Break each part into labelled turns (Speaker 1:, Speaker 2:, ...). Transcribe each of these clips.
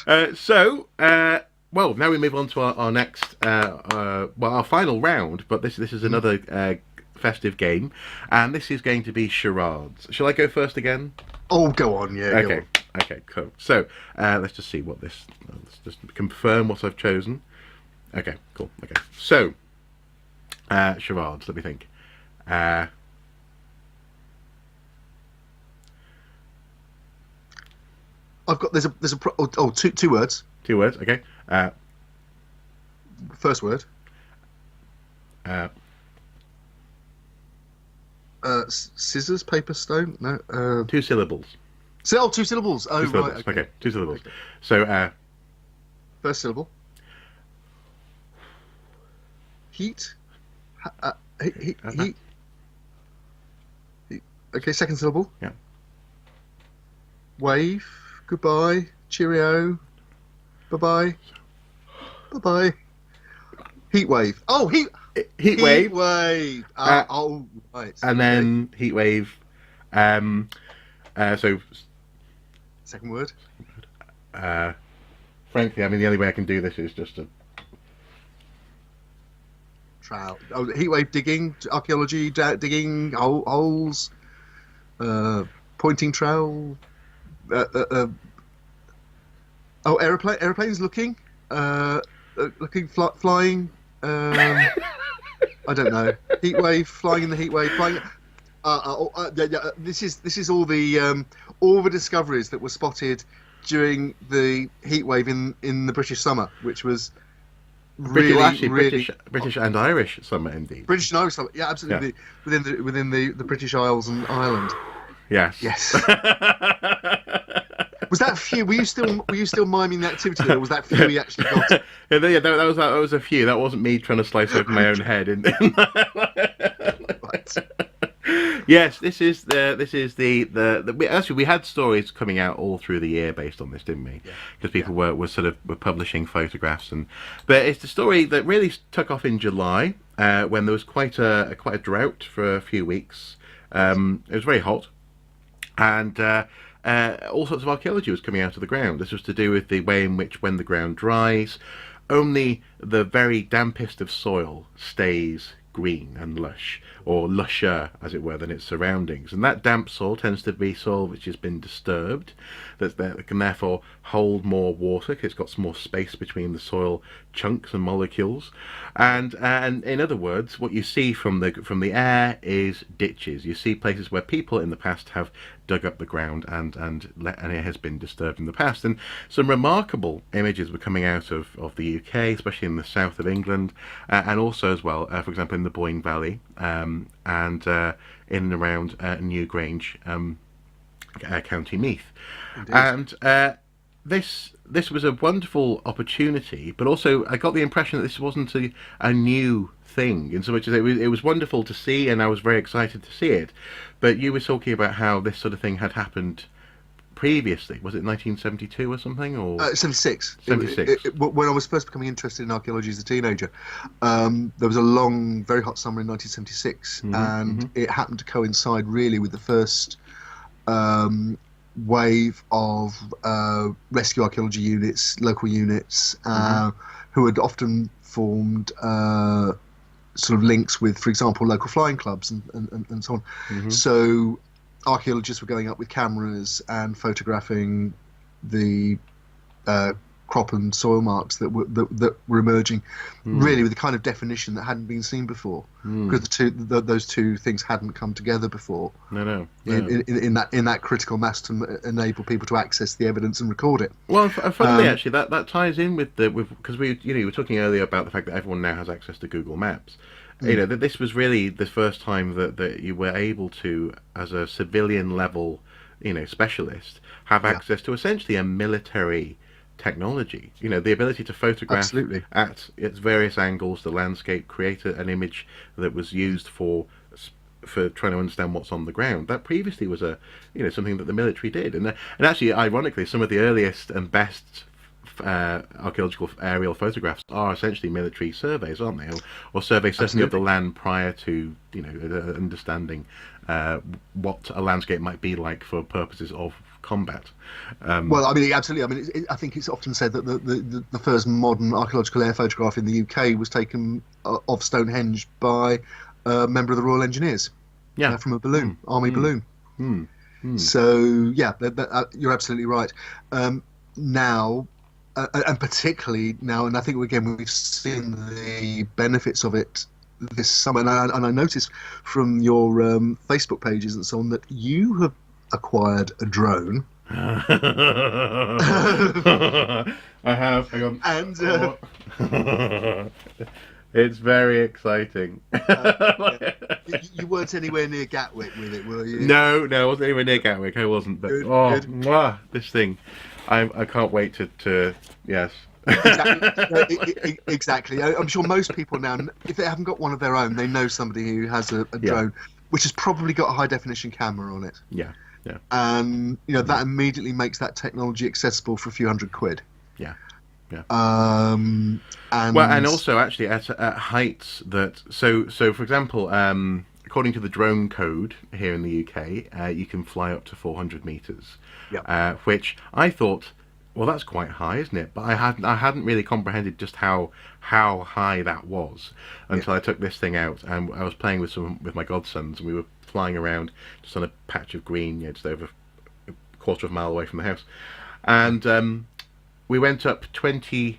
Speaker 1: Well, now we move on to our next, our final round. But this is another festive game, and this is going to be charades. Shall I go first again?
Speaker 2: Oh, go on, yeah.
Speaker 1: Okay,
Speaker 2: go on.
Speaker 1: okay, cool. So let's just see what this. Let's just confirm what I've chosen. Okay, cool. Okay, so charades. Let me think.
Speaker 2: I've got two words.
Speaker 1: 2 words. Okay.
Speaker 2: First word. Scissors, paper, stone. No.
Speaker 1: 2 syllables.
Speaker 2: 2 syllables. Oh,
Speaker 1: 2 syllables.
Speaker 2: right.
Speaker 1: Okay. 2 syllables. Okay. So
Speaker 2: first syllable. Heat. Heat. Okay. Second syllable.
Speaker 1: Yeah.
Speaker 2: Wave. Goodbye. Cheerio. Bye-bye. Bye-bye. Heatwave. Oh, heatwave.
Speaker 1: Heatwave.
Speaker 2: Right.
Speaker 1: And then heatwave. So.
Speaker 2: Second word.
Speaker 1: Frankly, I mean, the only way I can do this is just to.
Speaker 2: Trowel. Oh, heatwave digging, archaeology, digging holes, pointing trowel. Aeroplanes looking, flying. I don't know. Heatwave, flying in the heatwave, flying. This is all the discoveries that were spotted during the heatwave in the British summer, which was really
Speaker 1: British and Irish summer indeed.
Speaker 2: British and Irish summer, yeah, absolutely. Yeah. Within the British Isles and Ireland.
Speaker 1: Yes.
Speaker 2: Yes. Was that few? Were you still miming the activity, or was that few we actually got?
Speaker 1: Yeah, that was a few. That wasn't me trying to slice open my own head.
Speaker 2: Right.
Speaker 1: Yes, this is the actually we had stories coming out all through the year based on this, didn't we? Because people were publishing photographs but it's the story that really took off in July when there was quite a drought for a few weeks. It was very hot, and all sorts of archaeology was coming out of the ground. This was to do with the way in which, when the ground dries, only the very dampest of soil stays green and lush, or lusher, as it were, than its surroundings. And that damp soil tends to be soil which has been disturbed, that can therefore hold more water, because it's got some more space between the soil chunks and molecules. And in other words, what you see from the air is ditches. You see places where people in the past have dug up the ground and it has been disturbed in the past. And some remarkable images were coming out of the UK, especially in the south of England, and also as well, for example, in the Boyne Valley, and in and around Newgrange, County Meath. Indeed. And this was a wonderful opportunity, but also I got the impression that this wasn't a new thing, in so much as it was wonderful to see, and I was very excited to see it. But you were talking about how this sort of thing had happened previously. Was it 1972 or something, or
Speaker 2: 76?
Speaker 1: 76.
Speaker 2: When I was first becoming interested in archaeology as a teenager, there was a long, very hot summer in 1976, and it happened to coincide really with the first wave of rescue archaeology units, local units, who had often formed sort of links with, for example, local flying clubs and so on. So archaeologists were going up with cameras and photographing the crop and soil marks that were emerging, really with the kind of definition that hadn't been seen before, because those two things hadn't come together before.
Speaker 1: No.
Speaker 2: In that critical mass to enable people to access the evidence and record it.
Speaker 1: Well, funnily, actually, that ties in with because you were talking earlier about the fact that everyone now has access to Google Maps. You know, that this was really the first time that you were able to, as a civilian level, specialist, have access to essentially a military technology. The ability to photograph at its various angles the landscape, create an image that was used for trying to understand what's on the ground. That previously was something that the military did, and actually, ironically, some of the earliest and best archaeological aerial photographs are essentially military surveys, aren't they, or surveys certainly of the land prior to understanding what a landscape might be like for purposes of combat.
Speaker 2: Well, I mean, absolutely. I mean, I think it's often said that the first modern archaeological air photograph in the UK was taken of Stonehenge by a member of the Royal Engineers, from a balloon, army balloon. So yeah, you're absolutely right. Now, and particularly now, and I think again we've seen the benefits of it this summer, and I noticed from your Facebook pages and so on that you have acquired a drone.
Speaker 1: I have. Hang on.
Speaker 2: And
Speaker 1: it's very exciting.
Speaker 2: you weren't anywhere near Gatwick with it, were you?
Speaker 1: No, I wasn't anywhere near Gatwick. I wasn't. But
Speaker 2: Good.
Speaker 1: Mwah, this thing, I can't wait to yes.
Speaker 2: Exactly. I'm sure most people now, if they haven't got one of their own, they know somebody who has a drone, which has probably got a high definition camera on it.
Speaker 1: Yeah.
Speaker 2: And that immediately makes that technology accessible for a few £100.
Speaker 1: Yeah.
Speaker 2: And
Speaker 1: also actually at heights that so for example, according to the drone code here in the UK, you can fly up to 400 meters, which I thought, well, that's quite high, isn't it? But I hadn't really comprehended just how high that was until I took this thing out and I was playing with my godsons, and we were flying around just on a patch of green, just over a quarter of a mile away from the house, and we went up 30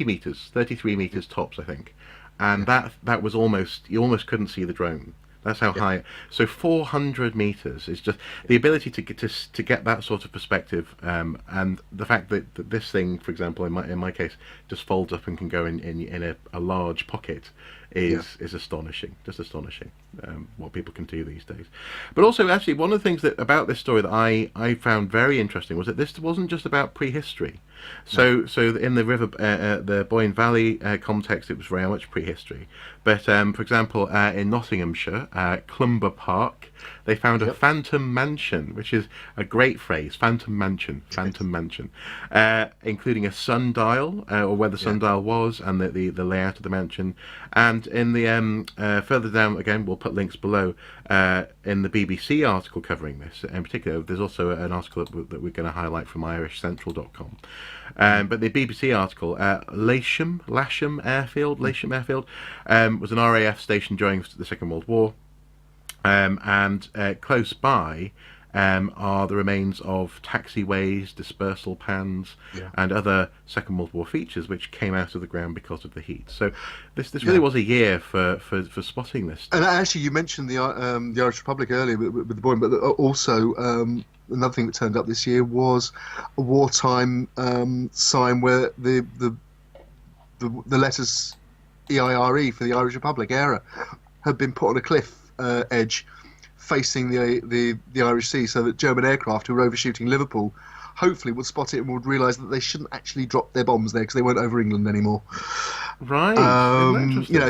Speaker 1: meters, 33 meters tops, I think, and that was you almost couldn't see the drone. That's how high. So 400 meters is just the ability to get that sort of perspective, and the fact that this thing, for example, in my case, just folds up and can go in a large pocket is astonishing. Just astonishing what people can do these days. But also, actually, one of the things about this story that I found very interesting was that this wasn't just about prehistory. So in the river, the Boyne Valley context, it was very much prehistory. But for example, in Nottinghamshire, Clumber Park, they found a phantom mansion, which is a great phrase, phantom mansion, including a sundial, or where the sundial was, and the layout of the mansion. And in the further down, again, we'll put links below, in the BBC article covering this in particular. There's also an article that we're going to highlight from irishcentral.com. But the BBC article, Lasham Airfield, was an RAF station during the Second World War, and close by are the remains of taxiways, dispersal pans, and other Second World War features which came out of the ground because of the heat. So this really was a year for spotting this.
Speaker 2: And actually, you mentioned the Irish Republic earlier with the Boyne, but also another thing that turned up this year was a wartime sign where the letters EIRE for the Irish Republic era had been put on a cliff edge facing the Irish Sea, so that German aircraft who were overshooting Liverpool hopefully would spot it and would realise that they shouldn't actually drop their bombs there because they weren't over England anymore.
Speaker 1: Right.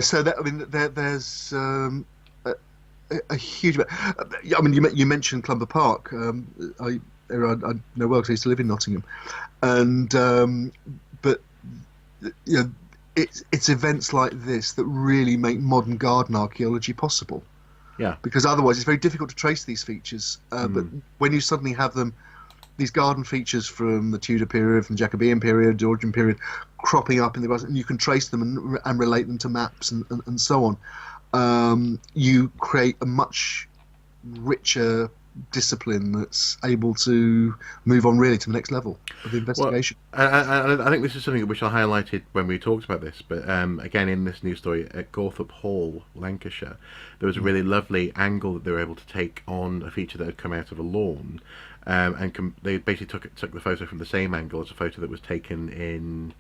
Speaker 2: So that, I mean, there's a huge amount. I mean, you mentioned Clumber Park. I know well because I used to live in Nottingham, and but it's events like this that really make modern garden archaeology possible.
Speaker 1: Yeah.
Speaker 2: Because otherwise it's very difficult to trace these features. But when you suddenly have these garden features from the Tudor period, from the Jacobean period, Georgian period, cropping up in the grass, and you can trace them and relate them to maps and so on, you create a much richer discipline that's able to move on really to the next level of the investigation.
Speaker 1: Well, I think this is something which I highlighted when we talked about this, but again in this news story at Gawthorpe Hall, Lancashire, there was a really lovely angle that they were able to take on a feature that had come out of a lawn, and they basically took the photo from the same angle as a photo that was taken in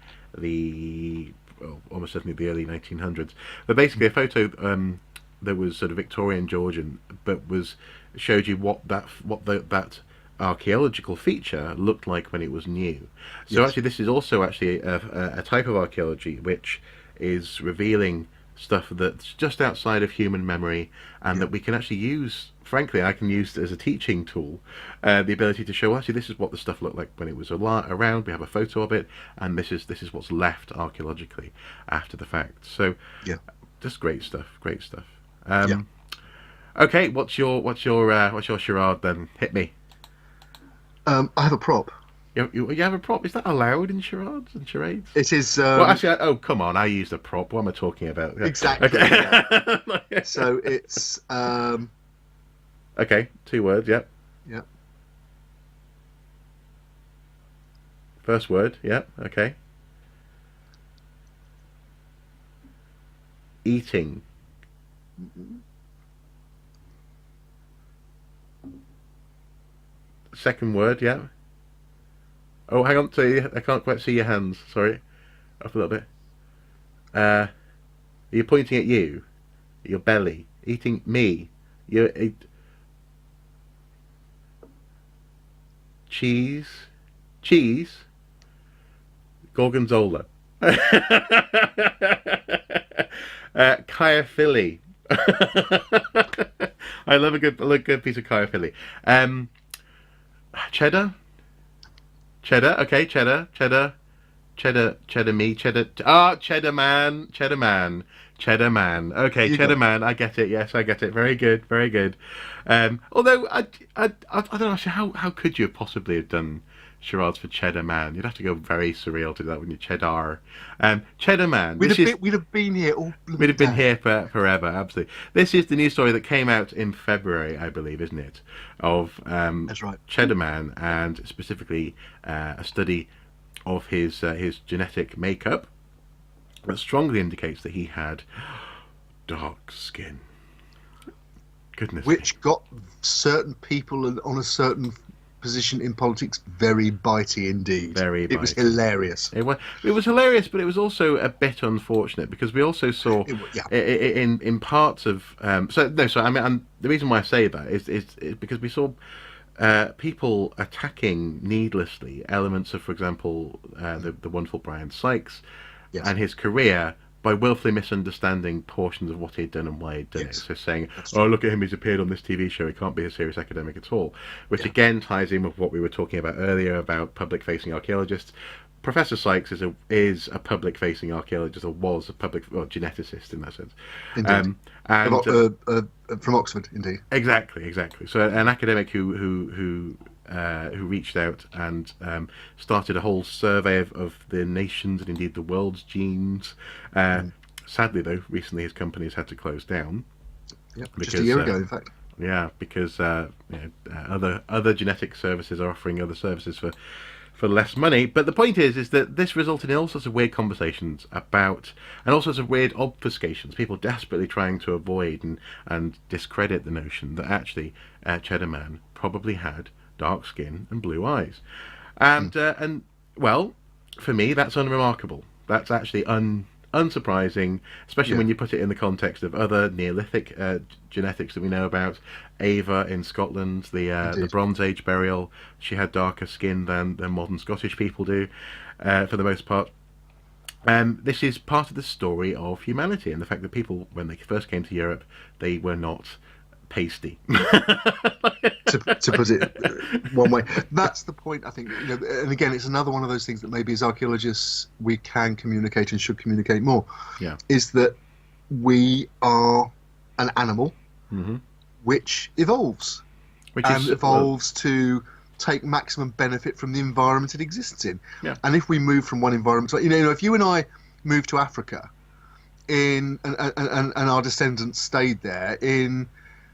Speaker 1: almost certainly the early 1900s, but basically a photo that was sort of Victorian Georgian, but showed you what that archaeological feature looked like when it was new. So actually this is also actually a type of archaeology which is revealing stuff that's just outside of human memory, and that we can actually use, frankly I can use as a teaching tool, the ability to show, actually this is what the stuff looked like when it was around, we have a photo of it, and this is what's left archaeologically after the fact. So just great stuff.
Speaker 2: Okay,
Speaker 1: what's your charade then? Hit me.
Speaker 2: I have a prop.
Speaker 1: You have a prop? Is that allowed in charades and charades?
Speaker 2: It is.
Speaker 1: Well, actually, oh come on! I used a prop. What am I talking about? Yeah.
Speaker 2: Exactly.
Speaker 1: Okay.
Speaker 2: Yeah. So it's.
Speaker 1: Okay, 2 words. Yep.
Speaker 2: Yeah.
Speaker 1: First word. Yep. Okay. Eating. Second word. Yeah. Oh, hang on. I can't quite see your hands. Sorry, up a little bit. You're pointing at you, your belly, eating me. You're cheese, gorgonzola, Kaya I love a good piece of Kaya. Cheddar. Okay, cheddar. Me, cheddar. Cheddar Man. Okay, Cheddar Man. I get it. Yes, I get it. Very good. Although I don't know. Actually, how could you possibly have done charades for Cheddar Man? You'd have to go very surreal to do that, wouldn't you? Cheddar. Cheddar Man.
Speaker 2: We'd have been here all.
Speaker 1: We'd have been here forever. Absolutely. This is the news story that came out in February, I believe, isn't it? Of
Speaker 2: That's right.
Speaker 1: Cheddar Man, and specifically a study of his genetic makeup that strongly indicates that he had dark skin. Goodness.
Speaker 2: Which got certain people on a certain position in politics very bitey indeed.
Speaker 1: Very bitey.
Speaker 2: It was hilarious.
Speaker 1: It was hilarious, but it was also a bit unfortunate because we also saw in parts of the reason why I say that is because we saw people attacking needlessly elements of, for example, the wonderful Brian Sykes and his career by willfully misunderstanding portions of what he'd done and why he'd done it. So saying, "Oh, look at him, he's appeared on this TV show, he can't be a serious academic at all," which again ties in with what we were talking about earlier about public-facing archaeologists. Professor Sykes is a public-facing archaeologist, or was a geneticist in that sense.
Speaker 2: Indeed. From Oxford, indeed.
Speaker 1: Exactly. So an academic who reached out and started a whole survey of the nations and indeed the world's genes. Sadly, though, recently his company's had to close down.
Speaker 2: Yeah, just a year ago, in fact.
Speaker 1: Yeah, because other genetic services are offering other services for less money. But the point is that this resulted in all sorts of weird conversations about, and all sorts of weird obfuscations, people desperately trying to avoid and discredit the notion that actually Cheddar Man probably had dark skin and blue eyes. And well, for me, that's unremarkable. That's actually unsurprising, especially when you put it in the context of other Neolithic genetics that we know about. Ava in Scotland, the Bronze Age burial, she had darker skin than modern Scottish people do, for the most part. This is part of the story of humanity and the fact that people, when they first came to Europe, they were not pasty.
Speaker 2: to put it one way. That's the point, I think. And again, it's another one of those things that maybe as archaeologists we can communicate and should communicate more.
Speaker 1: Yeah.
Speaker 2: Is that we are an animal which evolves. Evolves to take maximum benefit from the environment it exists in.
Speaker 1: Yeah.
Speaker 2: And if we move from one environment to, if you and I move to Africa and our descendants stayed there in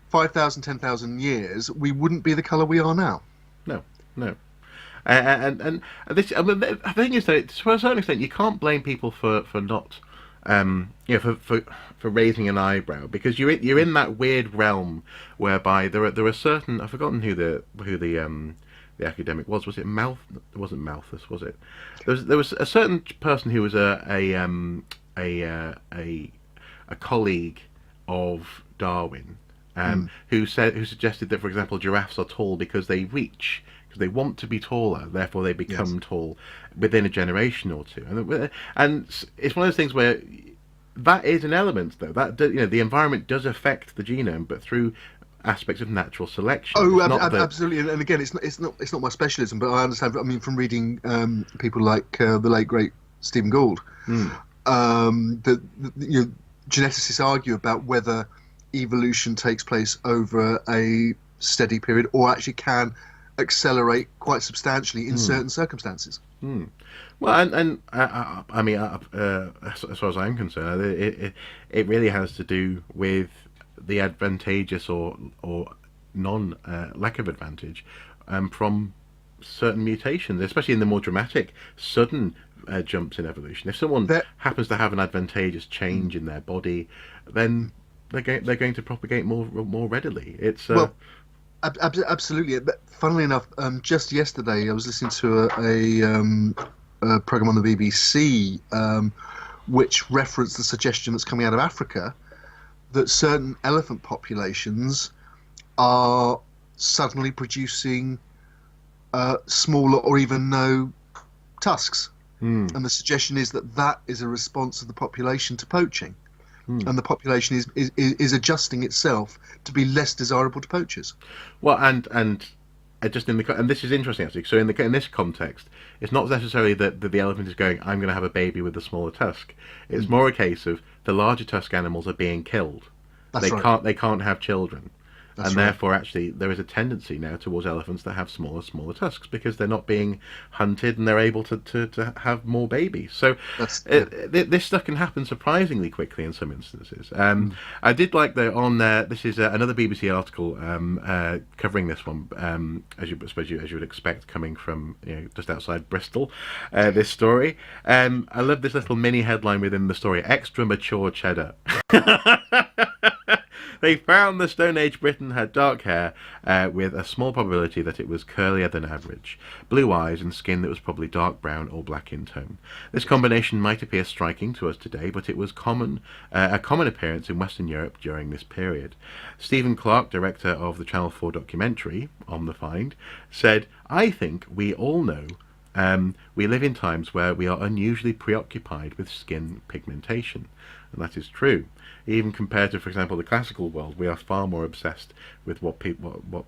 Speaker 2: 5,000, 10,000 years, we wouldn't be the colour we are now.
Speaker 1: No. And this, the thing is that to a certain extent, you can't blame people for not, for raising an eyebrow, because you're in that weird realm whereby there are certain, I've forgotten who the academic was. Was it Malth? It wasn't Malthus, was it? There was a certain person who was a colleague of Darwin. Who suggested that, for example, giraffes are tall because they reach, because they want to be taller, therefore they become tall within a generation or two. And it's one of those things where that is an element, though. That the environment does affect the genome, but through aspects of natural selection.
Speaker 2: Oh, absolutely. And again, it's not my specialism, but I understand. I mean, from reading people like the late great Stephen Gould, geneticists argue about whether evolution takes place over a steady period or actually can accelerate quite substantially in certain circumstances.
Speaker 1: Well, and I mean, as far as I'm concerned, it really has to do with the advantageous or non lack of advantage from certain mutations, especially in the more dramatic, sudden jumps in evolution. If someone happens to have an advantageous change in their body, then they're going to propagate more readily. It's
Speaker 2: well, absolutely. But funnily enough, just yesterday I was listening to a program on the BBC which referenced the suggestion that's coming out of Africa that certain elephant populations are suddenly producing smaller or even no tusks. And the suggestion is that is a response of the population to poaching. And the population is adjusting itself to be less desirable to poachers.
Speaker 1: Well, and just and this is interesting actually. So in this context, it's not necessarily that the elephant is going, I'm going to have a baby with a smaller tusk. It's more a case of the larger tusk animals are being killed. They can't have children. That's and therefore, actually, there is a tendency now towards elephants that have smaller tusks because they're not being hunted and they're able to have more babies. So this stuff can happen surprisingly quickly in some instances. I did like this is another BBC article covering this one, as you would expect, coming from just outside Bristol. This story, I love this little mini headline within the story: "Extra mature cheddar." They found the Stone Age Briton had dark hair with a small probability that it was curlier than average, blue eyes and skin that was probably dark brown or black in tone. This combination might appear striking to us today, but it was a common appearance in Western Europe during this period. Stephen Clark, director of the Channel 4 documentary on the find, said, "I think we all know we live in times where we are unusually preoccupied with skin pigmentation." And that is true. Even compared to, for example, the classical world, we are far more obsessed with what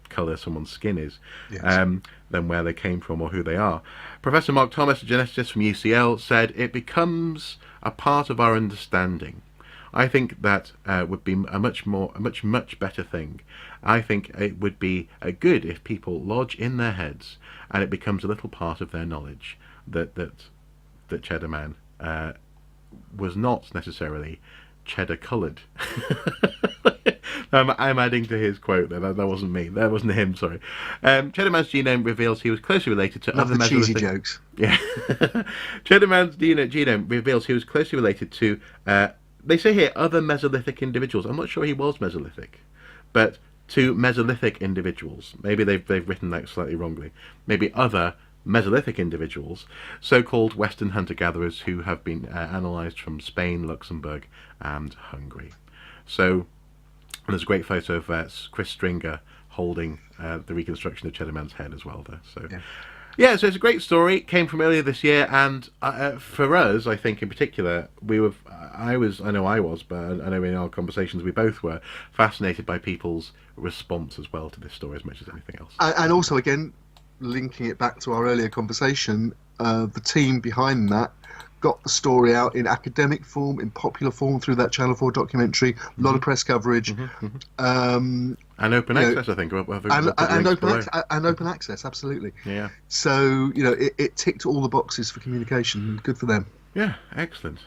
Speaker 1: colour someone's skin is, than where they came from or who they are. Professor Mark Thomas, a geneticist from UCL, said, "It becomes a part of our understanding. I think that would be a much better thing. I think it would be good if people lodge in their heads, and it becomes a little part of their knowledge that Cheddar Man was not necessarily cheddar coloured." I'm adding to his quote there. That wasn't me. That wasn't him. Sorry. Cheddar Man's genome reveals he was closely related to other Mesolithic
Speaker 2: cheesy jokes.
Speaker 1: Yeah. Cheddar Man's genome reveals he was closely related to. They say here other Mesolithic individuals. I'm not sure he was Mesolithic, but to Mesolithic individuals. Maybe they've written that slightly wrongly. Maybe other Mesolithic individuals, so-called Western hunter-gatherers who have been analysed from Spain, Luxembourg and Hungary. So there's a great photo of Chris Stringer holding the reconstruction of Cheddar Man's head as well there. So so it's a great story. It came from earlier this year, and for us, I think in particular, I know in our conversations we both were fascinated by people's response as well to this story as much as anything else.
Speaker 2: And also, again, linking it back to our earlier conversation, the team behind that got the story out in academic form, in popular form through that Channel 4 documentary, a lot of press coverage.
Speaker 1: And open access, I think.
Speaker 2: And open access, absolutely.
Speaker 1: Yeah.
Speaker 2: So, it ticked all the boxes for communication. Good for them.
Speaker 1: Yeah, excellent.